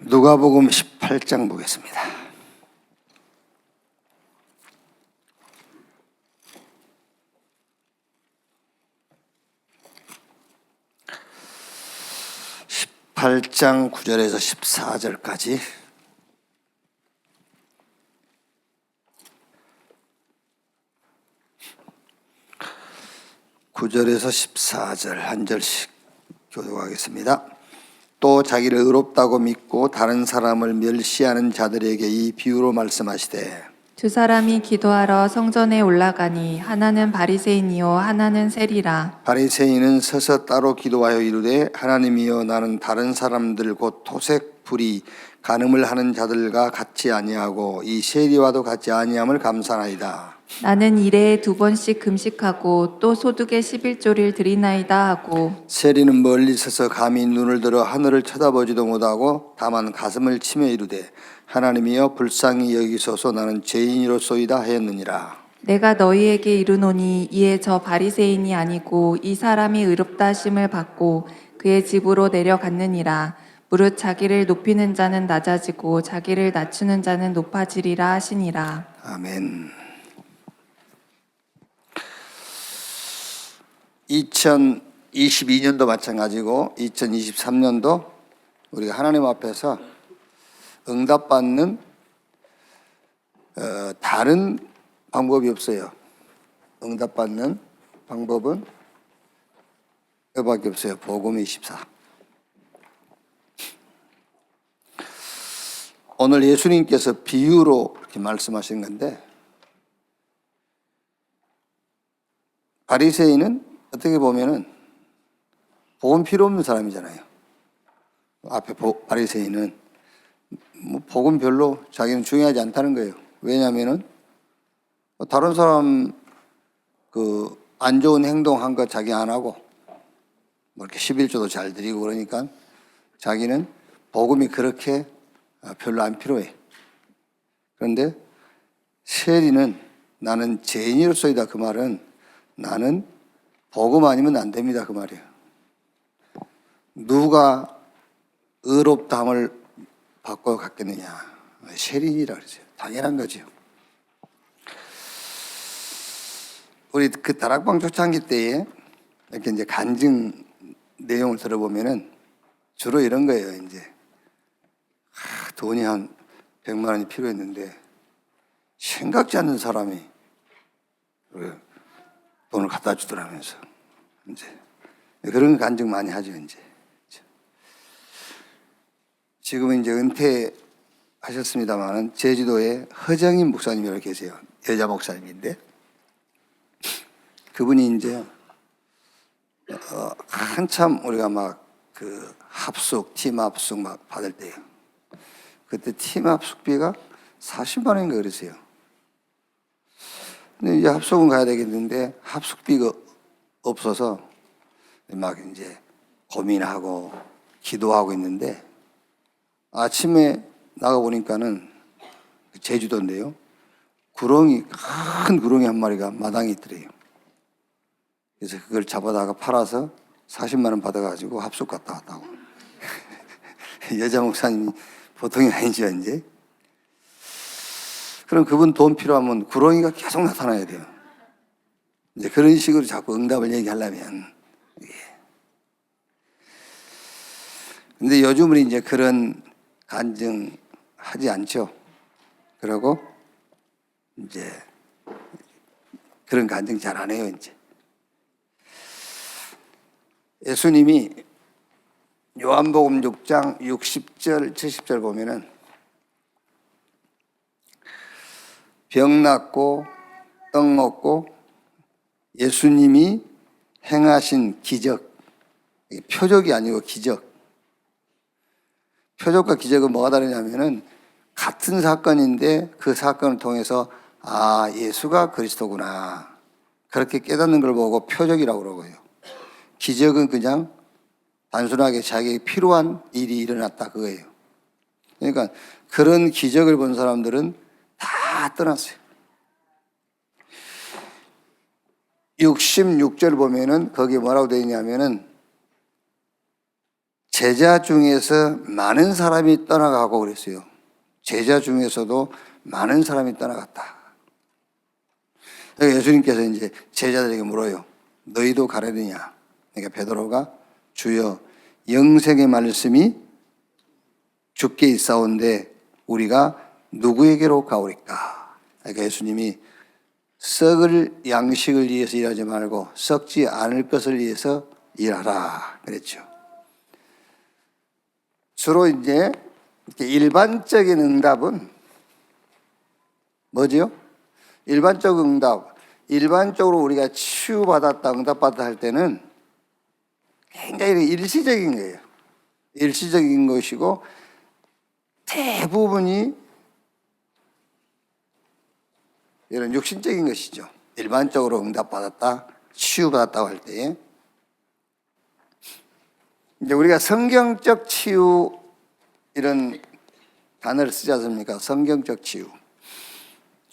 누가복음 18장 보겠습니다. (18장) 9절에서 14절까지 (9절에서 14절) 한 절씩 교독하겠습니다. 또 자기를 의롭다고 믿고 다른 사람을 멸시하는 자들에게 이 비유로 말씀하시되, 두 사람이 기도하러 성전에 올라가니 하나는 바리새인이요 하나는 세리라. 바리새인은 서서 따로 기도하여 이르되, 하나님이여, 나는 다른 사람들 곧 토색, 불의, 간음을 하는 자들과 같지 아니하고 이 세리와도 같지 아니함을 감사하나이다. 나는 일해에 2번씩 금식하고 또 소득의 11조를 드리나이다 하고, 세리는 멀리 서서 감히 눈을 들어 하늘을 쳐다보지도 못하고 다만 가슴을 치며 이르되, 하나님이여, 불쌍히 여기소서, 나는 죄인이로소이다 하였느니라. 내가 너희에게 이르노니 이에 저 바리새인이 아니고 이 사람이 의롭다 하심을 받고 그의 집으로 내려갔느니라. 무릇 자기를 높이는 자는 낮아지고 자기를 낮추는 자는 높아지리라 하시니라. 아멘. 2022년도 마찬가지고 2023년도 우리가 하나님 앞에서 응답받는 다른 방법이 없어요. 응답받는 방법은 이거밖에 없어요. 복음 24. 오늘 예수님께서 비유로 이렇게 말씀하신 건데, 바리새인은 어떻게 보면은 복음 필요 없는 사람이잖아요. 앞에 바리새인은 뭐 복음 별로 자기는 중요하지 않다는 거예요. 왜냐하면은 다른 사람 안 좋은 행동한 거 자기 안 하고 뭐 이렇게 11조도 잘 드리고 그러니까 자기는 복음이 그렇게 별로 안 필요해. 그런데 세리는 나는 죄인이로소이다, 그 말은 나는 복음 아니면 안 됩니다, 그 말이에요. 누가 의롭다함을 받고 갔겠느냐? 세리니라 그러죠. 당연한 거죠. 우리 그 다락방 초창기 때에 이렇게 이제 간증 내용을 들어보면은 주로 이런 거예요. 이제 돈이 한 100만 원이 필요했는데 생각지 않는 사람이 돈을 갖다 주더라면서, 이제 그런 간증 많이 하죠. 이제 지금은 이제 은퇴하셨습니다만은 제주도에 허정인 목사님이라고 계세요. 여자 목사님인데 그분이 이제 한참 우리가 막 그 합숙, 팀 합숙 막 받을 때요. 그때 팀 합숙비가 40만 원인가 그러세요. 근데 이제 합숙은 가야 되겠는데 합숙비가 없어서 막 이제 고민하고 기도하고 있는데, 아침에 나가보니까는 제주도인데요, 큰 구렁이 한 마리가 마당에 있더래요. 그래서 그걸 잡아다가 팔아서 40만 원 받아가지고 합숙 갔다 왔다고. 여자 목사님이 보통이 아니죠, 이제. 그럼 그분 돈 필요하면 구렁이가 계속 나타나야 돼요. 이제 그런 식으로 자꾸 응답을 얘기하려면. 근데 요즘은 이제 그런 간증 하지 않죠. 그러고 이제 그런 간증 잘 안 해요, 이제. 예수님이 요한복음 6장 60절 70절 보면은 병 낫고 떡 먹고 예수님이 행하신 기적, 표적이 아니고 기적. 표적과 기적은 뭐가 다르냐면은 같은 사건인데 그 사건을 통해서 예수가 그리스도구나, 그렇게 깨닫는 걸 보고 표적이라고 그러고요. 기적은 그냥 단순하게 자기에게 필요한 일이 일어났다, 그거예요. 그러니까 그런 기적을 본 사람들은 다 떠났어요. 66절 보면은 거기에 뭐라고 되어 있냐면은 제자 중에서 많은 사람이 떠나가고 그랬어요. 제자 중에서도 많은 사람이 떠나갔다. 예수님께서 이제 제자들에게 물어요. 너희도 가려느냐? 그러니까 베드로가 주여 영생의 말씀이 주께 있사온데 우리가 누구에게로 가오리까? 그러니까 예수님이 썩을 양식을 위해서 일하지 말고 썩지 않을 것을 위해서 일하라 그랬죠. 주로 이제 일반적인 응답은 뭐죠? 일반적 응답, 일반적으로 우리가 치유받았다, 응답받았다 할 때는 굉장히 일시적인 거예요. 일시적인 것이고 대부분이 이런 육신적인 것이죠. 일반적으로 응답받았다, 치유받았다고 할 때에 이제 우리가 성경적 치유 이런 단어를 쓰지 않습니까? 성경적 치유.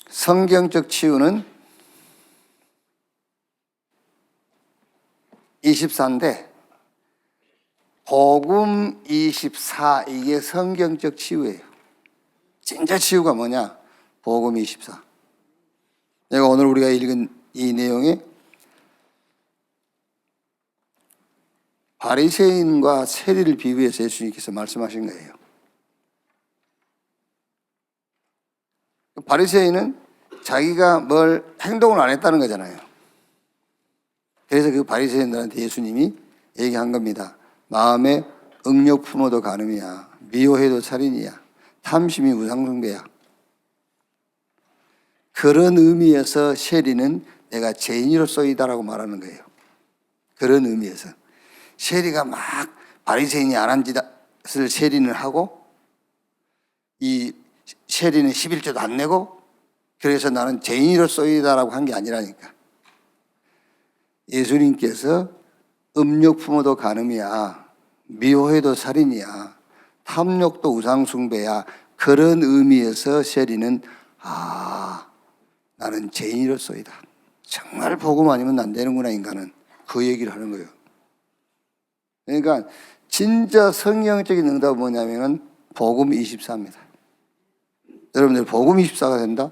성경적 치유는 24인데 복음 24 이게 성경적 치유예요. 진짜 치유가 뭐냐? 복음 24. 내가 오늘 우리가 읽은 이 내용에 바리새인과 세리를 비유해서 예수님께서 말씀하신 거예요. 바리새인은 자기가 뭘 행동을 안 했다는 거잖아요. 그래서 그 바리새인들한테 예수님이 얘기한 겁니다. 마음에 응욕 품어도 간음이야. 미워해도 살인이야. 탐심이 우상숭배야. 그런 의미에서 세리는 내가 죄인으로서이다라고 말하는 거예요. 그런 의미에서. 세리가 막 바리새인이 안 한 짓을 세리는 하고 이 세리는 11조도 안 내고 그래서 나는 죄인으로서이다라고 한 게 아니라니까. 예수님께서 음욕 품어도 간음이야. 미워해도 살인이야. 탐욕도 우상숭배야. 그런 의미에서 세리는 나는 죄인으로서이다. 정말 복음 아니면 안 되는구나 인간은. 그 얘기를 하는 거예요. 그러니까 진짜 성경적인 응답은 뭐냐면 복음 24입니다. 여러분들 복음 24가 된다?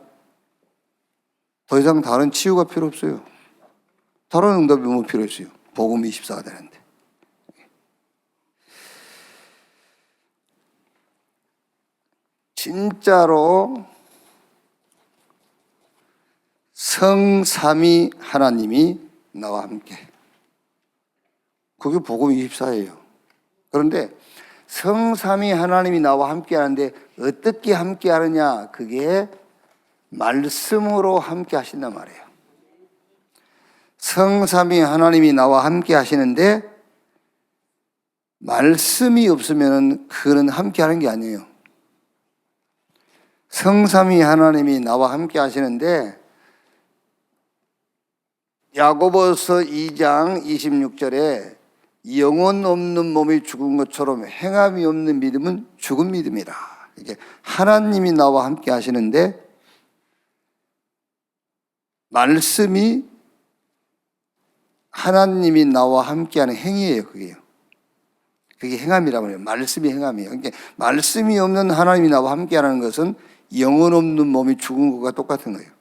더 이상 다른 치유가 필요 없어요. 다른 응답이 뭐 필요 있어요. 복음 24가 되는데. 진짜로 성삼위 하나님이 나와 함께. 그게 복음 24예요. 그런데 성삼위 하나님이 나와 함께 하는데 어떻게 함께 하느냐? 그게 말씀으로 함께 하신단 말이에요. 성삼위 하나님이 나와 함께 하시는데 말씀이 없으면 그거는 함께 하는 게 아니에요. 성삼위 하나님이 나와 함께 하시는데 야고보서 2장 26절에 영혼 없는 몸이 죽은 것처럼 행함이 없는 믿음은 죽은 믿음이라. 이게 하나님이 나와 함께 하시는데 말씀이 하나님이 나와 함께하는 행위예요. 그게 행함이라고 해요. 말씀이 행함이에요. 그러니까 말씀이 없는 하나님이 나와 함께하는 것은 영혼 없는 몸이 죽은 것과 똑같은 거예요.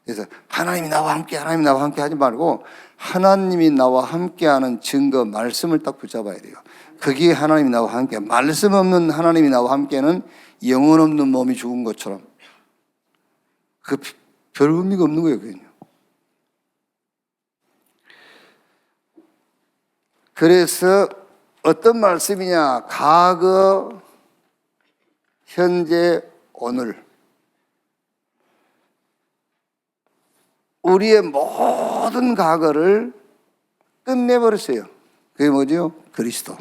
그래서 하나님이 나와 함께 하지 말고 하나님이 나와 함께하는 증거, 말씀을 딱 붙잡아야 돼요. 그게 하나님이 나와 함께, 말씀 없는 하나님이 나와 함께는 영혼 없는 몸이 죽은 것처럼 그 별 의미가 없는 거예요. 그건요. 그래서 어떤 말씀이냐? 과거, 현재, 오늘. 우리의 모든 과거를 끝내버렸어요. 그게 뭐죠? 그리스도.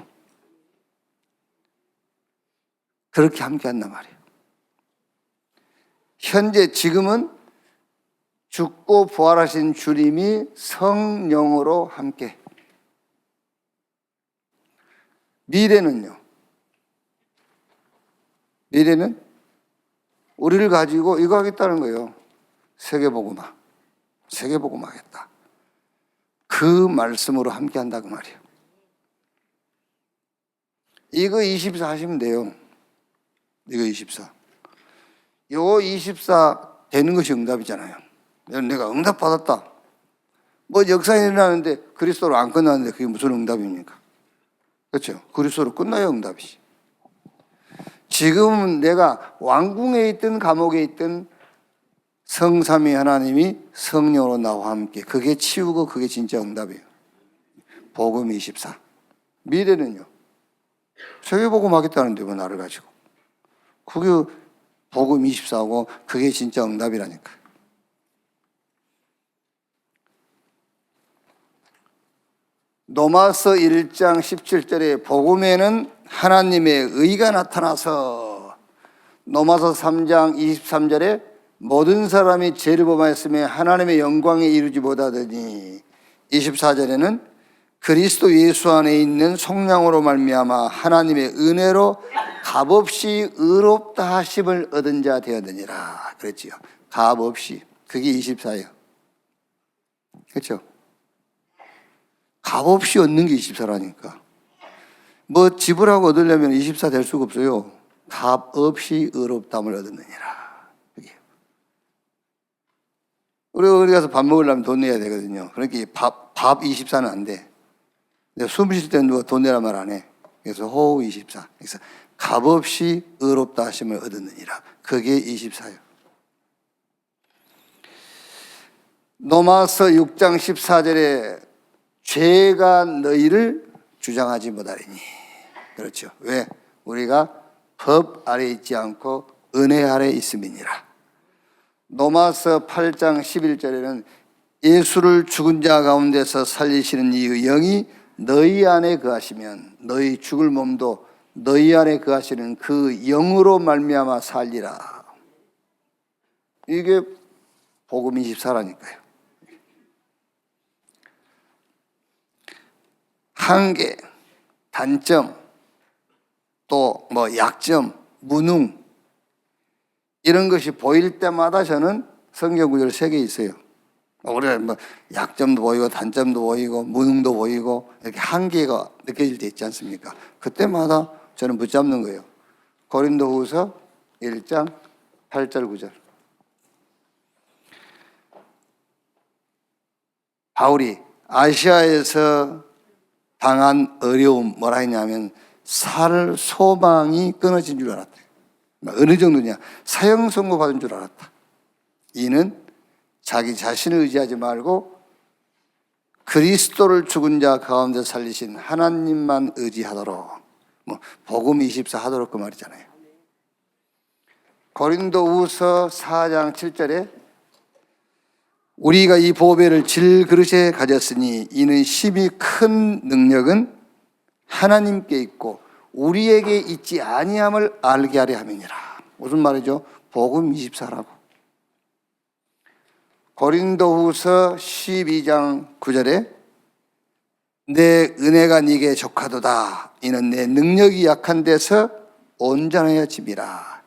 그렇게 함께 한단 말이에요. 현재, 지금은 죽고 부활하신 주님이 성령으로 함께. 미래는요? 미래는 우리를 가지고 이거 하겠다는 거예요. 세계복음화. 세계복음화하겠다. 그 말씀으로 함께 한다 그 말이에요. 이거 24 하시면 돼요. 이거 24. 요거 24 되는 것이 응답이잖아요. 내가 응답 받았다. 뭐 역사에 일어나는데 그리스도로 안 끝나는데 그게 무슨 응답입니까? 그렇죠? 그리스도로 끝나야 응답이지. 지금 내가 왕궁에 있든 감옥에 있든 성삼위 하나님이 성령으로 나와 함께 그게 치우고 그게 진짜 응답이에요. 복음 24. 미래는요. 세계복음 하겠다는데 뭐 나를 가지고. 그게 복음 24고 그게 진짜 응답이라니까. 로마서 1장 17절에 복음에는 하나님의 의가 나타나서, 로마서 3장 23절에 모든 사람이 죄를 범하였으며 하나님의 영광에 이르지 못하더니, 24절에는 그리스도 예수 안에 있는 성령으로 말미암아 하나님의 은혜로 값없이 의롭다 하심을 얻은 자 되었느니라 그랬지요. 값없이. 그게 24예요. 그렇죠? 값없이 얻는 게 24라니까. 뭐 지불하고 얻으려면 24 될 수가 없어요. 값없이 의롭다함을 얻었느니라. 그게. 우리가 어디 가서 밥 먹으려면 돈 내야 되거든요. 그러니까 밥 24는 안 돼. 숨 쉴 때 누가 돈 내란 말 안 해. 그래서 호흡 24. 그래서 값없이 의롭다 하심을 얻었느니라. 그게 24예요. 로마서 6장 14절에 죄가 너희를 주장하지 못하리니. 그렇죠. 왜? 우리가 법 아래 있지 않고 은혜 아래 있음이니라. 로마서 8장 11절에는 예수를 죽은 자 가운데서 살리시는 이 영이 너희 안에 거하시면 너희 죽을 몸도 너희 안에 거하시는 그 영으로 말미암아 살리라. 이게 복음 24라니까요. 한계, 단점, 또 뭐 약점, 무능 이런 것이 보일 때마다 저는 성경 구절 3개 있어요. 우리가 뭐 약점도 보이고 단점도 보이고 무능도 보이고 이렇게 한계가 느껴질 때 있지 않습니까? 그때마다 저는 붙잡는 거예요. 고린도후서 1장 8절 9절. 바울이 아시아에서 당한 어려움 뭐라 했냐면 살 소망이 끊어진 줄 알았다. 어느 정도냐? 사형 선고 받은 줄 알았다. 이는 자기 자신을 의지하지 말고 그리스도를 죽은 자 가운데 살리신 하나님만 의지하도록, 뭐 복음 24 하도록 그 말이잖아요. 고린도후서 4장 7절에 우리가 이 보배를 질그릇에 가졌으니 이는 심히 큰 능력은 하나님께 있고 우리에게 있지 아니함을 알게 하려 함이니라. 무슨 말이죠? 복음 24라고. 고린도후서 12장 9절에 내 은혜가 네게 족하도다. 이는 내 능력이 약한 데서 온전해짐이라.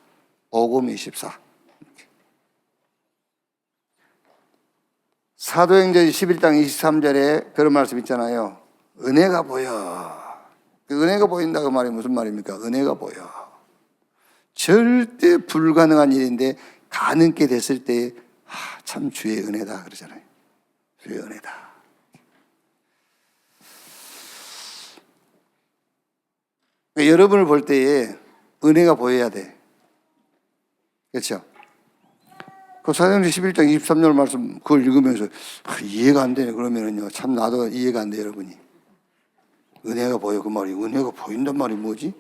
복음 24. 사도행전 11장 23절에 그런 말씀 있잖아요. 은혜가 보여. 그 은혜가 보인다 그 말이 무슨 말입니까? 은혜가 보여. 절대 불가능한 일인데 가능케 됐을 때 참 주의 은혜다 그러잖아요. 주의 은혜다. 그러니까 여러분을 볼 때에 은혜가 보여야 돼. 그렇죠? 그 사도행전 11장 23절 말씀 그걸 읽으면서 이해가 안 되네 그러면은요 참 나도 이해가 안 돼 여러분이. 은혜가 보여 그 말이 은혜가 보인단 말이 뭐지?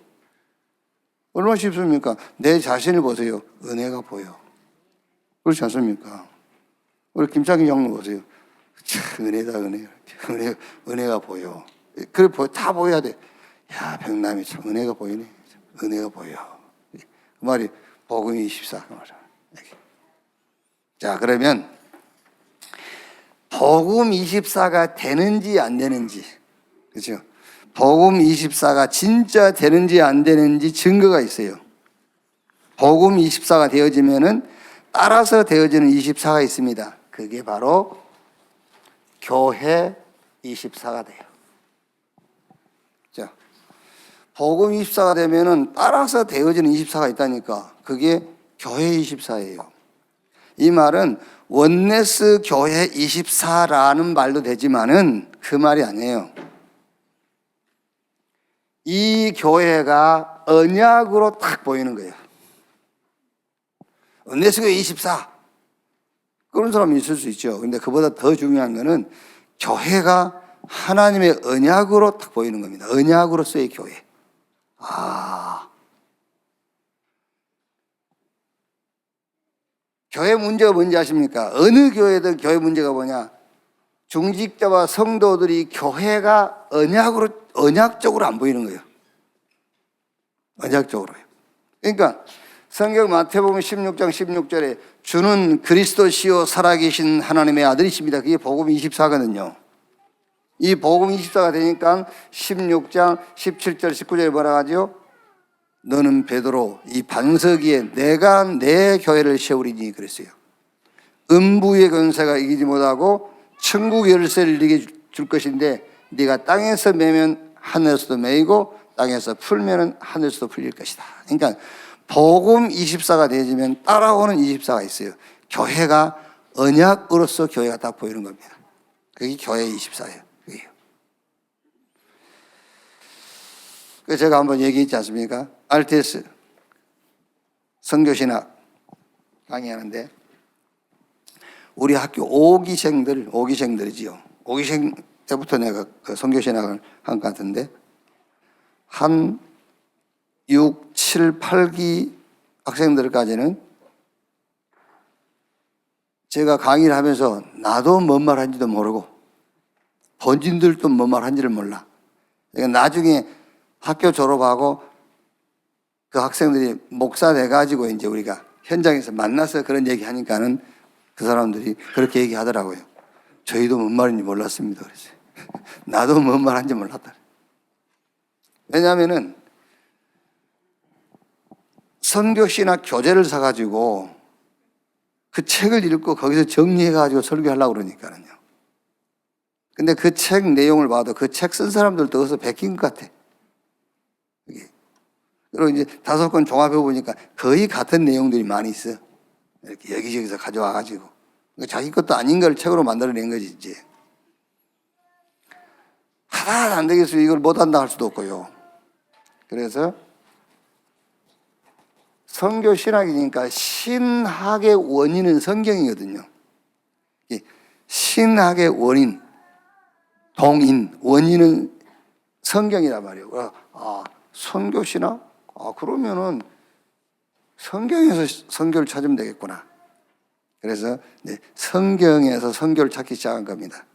얼마나 쉽습니까? 내 자신을 보세요. 은혜가 보여. 그렇지 않습니까? 우리 김창기 형님 보세요. 참 은혜다 은혜가 보여. 그래 다 보여야 돼. 야 백남이 참 은혜가 보이네. 은혜가 보여. 그 말이 복음 24 그 말이야. 자 그러면 복음 24가 되는지 안 되는지, 그렇죠? 복음 24가 진짜 되는지 안 되는지 증거가 있어요. 복음 24가 되어지면은 따라서 되어지는 24가 있습니다. 그게 바로 교회 24가 돼요. 자, 복음 24가 되면은 따라서 되어지는 24가 있다니까. 그게 교회 24예요. 이 말은 원네스 교회 24라는 말도 되지만은 그 말이 아니에요. 이 교회가 언약으로 딱 보이는 거예요. 원네스 교회 24. 그런 사람이 있을 수 있죠. 근데 그보다 더 중요한 거는 교회가 하나님의 언약으로 딱 보이는 겁니다. 언약으로서의 교회. 교회 문제가 뭔지 아십니까? 어느 교회든 교회 문제가 뭐냐? 중직자와 성도들이 교회가 언약적으로 안 보이는 거예요. 언약적으로요. 그러니까 성경 마태복음 16장 16절에 주는 그리스도시요 살아계신 하나님의 아들이십니다. 그게 복음 24거든요. 이 복음 24가 되니까 16장 17절 19절에 뭐라 하죠? 너는 베드로 이 반석 위에 내가 내 교회를 세우리니 그랬어요. 음부의 권세가 이기지 못하고 천국 열쇠를 네게 줄 것인데 네가 땅에서 매면 하늘에서도 매이고 땅에서 풀면은 하늘에서도 풀릴 것이다. 그러니까 복음 24가 되어지면 따라오는 24가 있어요. 교회가 언약으로서 교회가 딱 보이는 겁니다. 그게 교회 24예요. 그게요. 그 제가 한번 얘기했지 않습니까? RTS 선교신학 강의하는데 우리 학교 5기생들이지요. 5기생 때부터 내가 그 선교신학을 한 것 같은데 한 6, 7, 8기 학생들까지는 제가 강의를 하면서 나도 뭔 말하는지도 모르고 본인들도 뭔 말하는지를 몰라. 그러니까 나중에 학교 졸업하고 그 학생들이 목사 돼가지고 이제 우리가 현장에서 만나서 그런 얘기 하니까는 그 사람들이 그렇게 얘기하더라고요. 저희도 뭔 말인지 몰랐습니다. 그랬어요. 나도 뭔 말하는지 몰랐다. 왜냐하면은 선교신학 교재를 사가지고 그 책을 읽고 거기서 정리해가지고 설교하려고 그러니까요. 근데 그 책 내용을 봐도 그 책 쓴 사람들도 어디서 베낀 것 같아. 그리고 이제 5권 종합해 보니까 거의 같은 내용들이 많이 있어. 이렇게 여기저기서 가져와가지고. 그러니까 자기 것도 아닌 걸 책으로 만들어낸 거지, 이제. 하나도 안 되겠어요. 이걸 못한다 할 수도 없고요. 그래서 선교 신학이니까 신학의 원인은 성경이거든요. 신학의 원인, 동인, 원인은 성경이란 말이에요. 선교 신학? 그러면은 성경에서 선교를 찾으면 되겠구나. 그래서 성경에서 선교를 찾기 시작한 겁니다.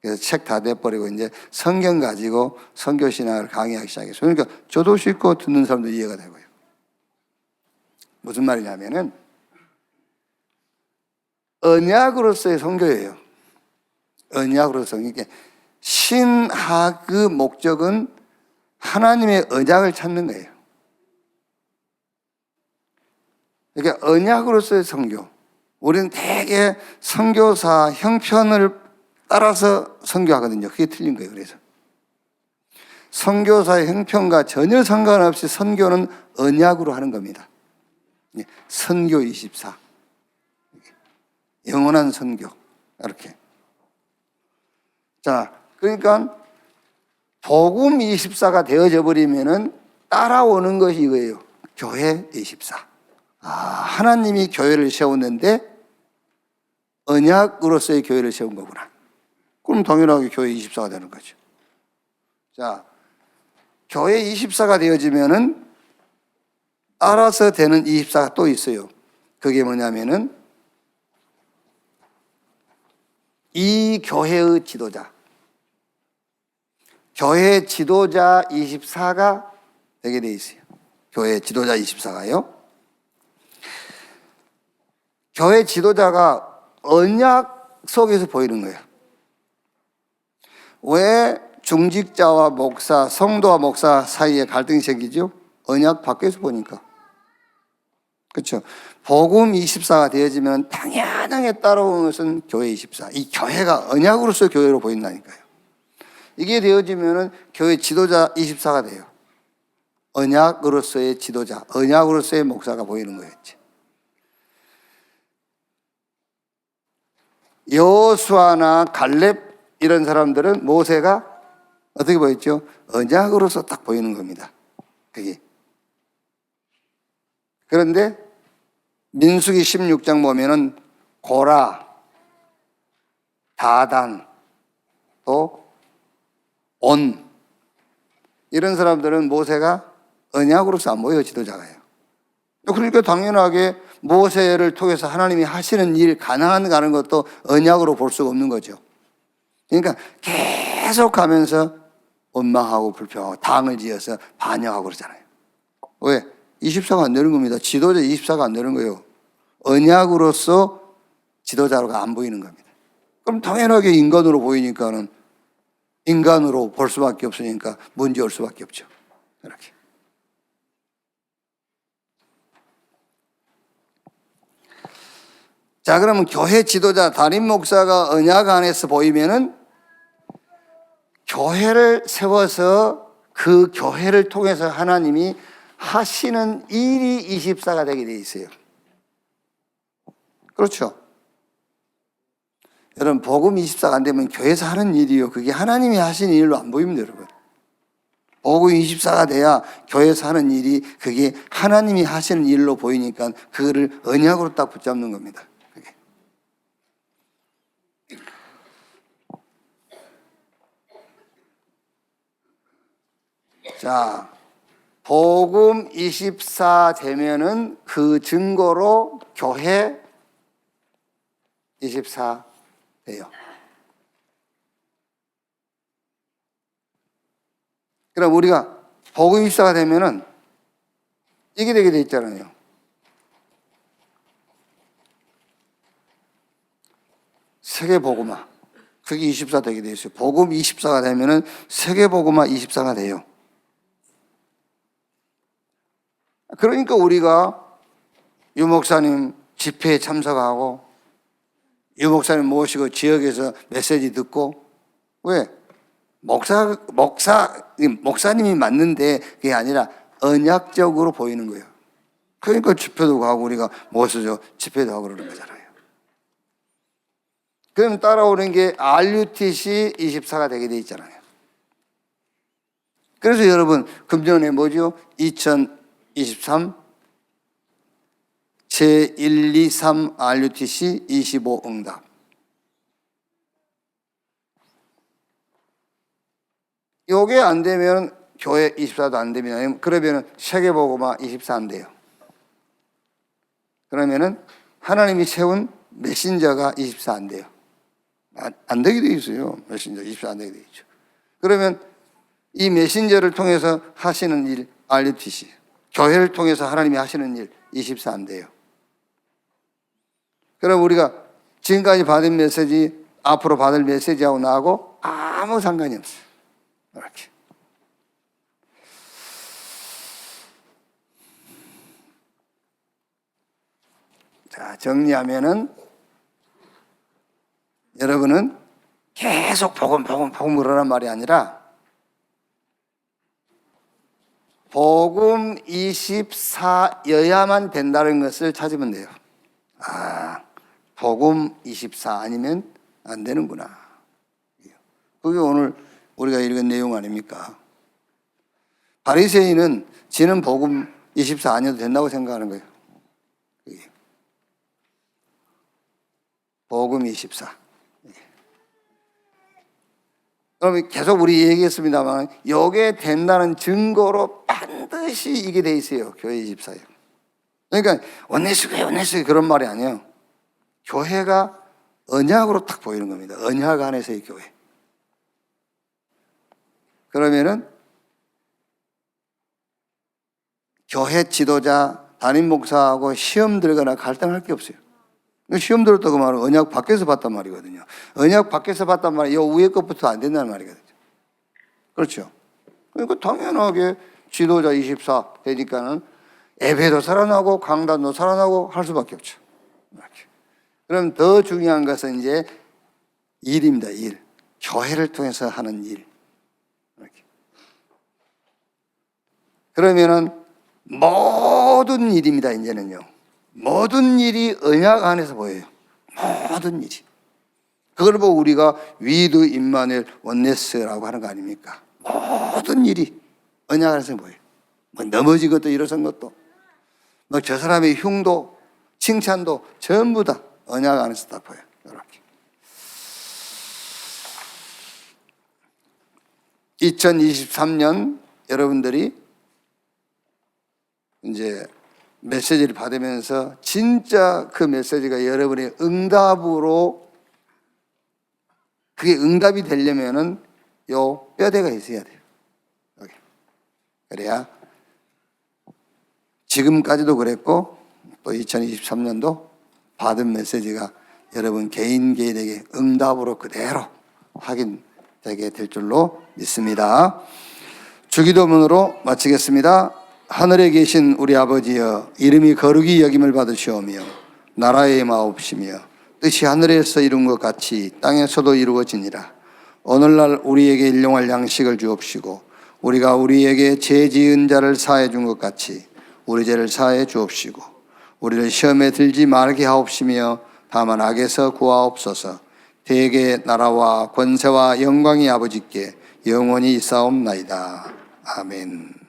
그래서 책 다 내버리고 이제 성경 가지고 선교 신학을 강의하기 시작했어요. 그러니까 저도 쉽고 듣는 사람도 이해가 되고요. 무슨 말이냐면은 언약으로서의 선교예요. 언약으로서. 그러니까 신학의 목적은 하나님의 언약을 찾는 거예요. 그러니까 언약으로서의 선교. 우리는 대개 선교사 형편을 따라서 선교하거든요. 그게 틀린 거예요. 그래서 선교사의 형편과 전혀 상관없이 선교는 언약으로 하는 겁니다. 선교 24. 영원한 선교. 이렇게. 자, 그러니까 복음 24가 되어져 버리면은 따라오는 것이 이거예요. 교회 24. 하나님이 교회를 세웠는데 언약으로서의 교회를 세운 거구나. 그럼 당연하게 교회 24가 되는 거죠. 자, 교회 24가 되어지면은 따라서 되는 24가 또 있어요. 그게 뭐냐면은 이 교회의 지도자. 교회 지도자 24가 되게 돼 있어요. 교회 지도자 24가요. 교회 지도자가 언약 속에서 보이는 거예요. 왜 중직자와 목사, 성도와 목사 사이에 갈등이 생기죠? 언약 밖에서 보니까. 그렇죠? 복음 24가 되어지면 당연하게 따라오는 것은 교회 24. 이 교회가 언약으로서 교회로 보인다니까요. 이게 되어지면은 교회 지도자 24가 돼요. 언약으로서의 지도자, 언약으로서의 목사가 보이는 거였지. 여호수아나 갈렙 이런 사람들은 모세가 어떻게 보였죠? 언약으로서 딱 보이는 겁니다. 그게. 그런데 민수기 16장 보면은 고라, 다단, 또 온 이런 사람들은 모세가 언약으로서 안 보여요, 지도자가요. 그러니까 당연하게 모세를 통해서 하나님이 하시는 일, 가능한 것도 언약으로 볼 수가 없는 거죠. 그러니까 계속 가면서 원망하고 불평하고 당을 지어서 반역하고 그러잖아요. 왜? 24가 안 되는 겁니다. 지도자 24가 안 되는 거예요. 언약으로서 지도자가 안 보이는 겁니다. 그럼 당연하게 인간으로 보이니까는 인간으로 볼 수밖에 없으니까 문제 올 수밖에 없죠. 이렇게. 자, 그러면 교회 지도자, 담임 목사가 언약 안에서 보이면은 교회를 세워서 그 교회를 통해서 하나님이 하시는 일이 24가 되게 돼 있어요. 그렇죠? 여러분, 복음 24가 안 되면 교회에서 하는 일이요. 그게 하나님이 하시는 일로 안 보입니다, 여러분. 복음 24가 돼야 교회에서 하는 일이 그게 하나님이 하시는 일로 보이니까 그거를 언약으로 딱 붙잡는 겁니다. 그게. 자, 복음 24 되면은 그 증거로 교회 24 돼요. 그럼 우리가 복음 24가 되면은 이게 되게 돼 있잖아요. 세계복음화. 그게 24 되게 돼 있어요. 복음 24가 되면은 세계복음화 24가 돼요. 그러니까 우리가 유 목사님 집회에 참석하고 유 목사님 모시고 지역에서 메시지 듣고 왜? 목사님이 맞는데 그게 아니라 언약적으로 보이는 거예요. 그러니까 집회도 가고 우리가 모셔서 집회도 하고 그러는 거잖아요. 그럼 따라오는 게 RUTC 24가 되게 돼 있잖아요. 그래서 여러분 금년에 뭐죠? 2023 제123 RUTC 25 응답. 요게 안 되면 교회 24도 안 됩니다. 그러면 세계복음화 24 안 돼요. 그러면은 하나님이 세운 메신저가 24 안 돼요. 안 되게 돼 있어요. 메신저 24 안 되게 돼 있죠. 그러면 이 메신저를 통해서 하시는 일 RUTC, 교회를 통해서 하나님이 하시는 일 24 안 돼요. 그럼 우리가 지금까지 받은 메시지, 앞으로 받을 메시지하고 나하고 아무 상관이 없어요. 이렇게. 자, 정리하면은 여러분은 계속 복음을 하란 말이 아니라 복음 24여야만 된다는 것을 찾으면 돼요. 아, 복음 24 아니면 안 되는구나. 그게 오늘 우리가 읽은 내용 아닙니까? 바리새인은 지는 복음 24 아니어도 된다고 생각하는 거예요. 그게. 복음 24. 그럼 계속 우리 얘기했습니다만 이게 된다는 증거로 반드시 이게 돼 있어요. 교회 24요. 그러니까 원내수교회 그런 말이 아니에요. 교회가 언약으로 딱 보이는 겁니다. 언약 안에서의 교회. 그러면은 교회 지도자, 담임 목사하고 시험 들거나 갈등할 게 없어요. 시험 들었다고 말은 언약 밖에서 봤단 말이거든요. 언약 밖에서 봤단 말은 이 위에 것부터 안 된다는 말이거든요. 그렇죠? 그러니까 당연하게 지도자 24 되니까는 예배도 살아나고 강단도 살아나고 할 수밖에 없죠. 이렇게. 그럼 더 중요한 것은 이제 일입니다. 일. 교회를 통해서 하는 일. 이렇게. 그러면은 모든 일입니다. 이제는요. 모든 일이 언약 안에서 보여요. 모든 일이. 그걸 보고 우리가 위드 임마누엘 원네스라고 하는 거 아닙니까? 모든 일이 언약 안에서 보여요. 뭐 넘어진 것도 일어선 것도, 뭐 저 사람의 흉도, 칭찬도 전부 다 언약 안에서 다 보여요. 이렇게. 2023년 여러분들이 이제 메시지를 받으면서 진짜 그 메시지가 여러분의 응답으로, 그게 응답이 되려면은 요 뼈대가 있어야 돼요. 여기. 그래야 지금까지도 그랬고 또 2023년도 받은 메시지가 여러분 개인에게 응답으로 그대로 확인되게 될 줄로 믿습니다. 주기도문으로 마치겠습니다. 하늘에 계신 우리 아버지여, 이름이 거룩히 여김을 받으시오며 나라의 임하옵시며 뜻이 하늘에서 이룬 것 같이 땅에서도 이루어지니라. 오늘날 우리에게 일용할 양식을 주옵시고 우리가 우리에게 죄 지은 자를 사해 준 것 같이 우리 죄를 사해 주옵시고 우리를 시험에 들지 말게 하옵시며 다만 악에서 구하옵소서. 대개 나라와 권세와 영광이 아버지께 영원히 있사옵나이다. 아멘.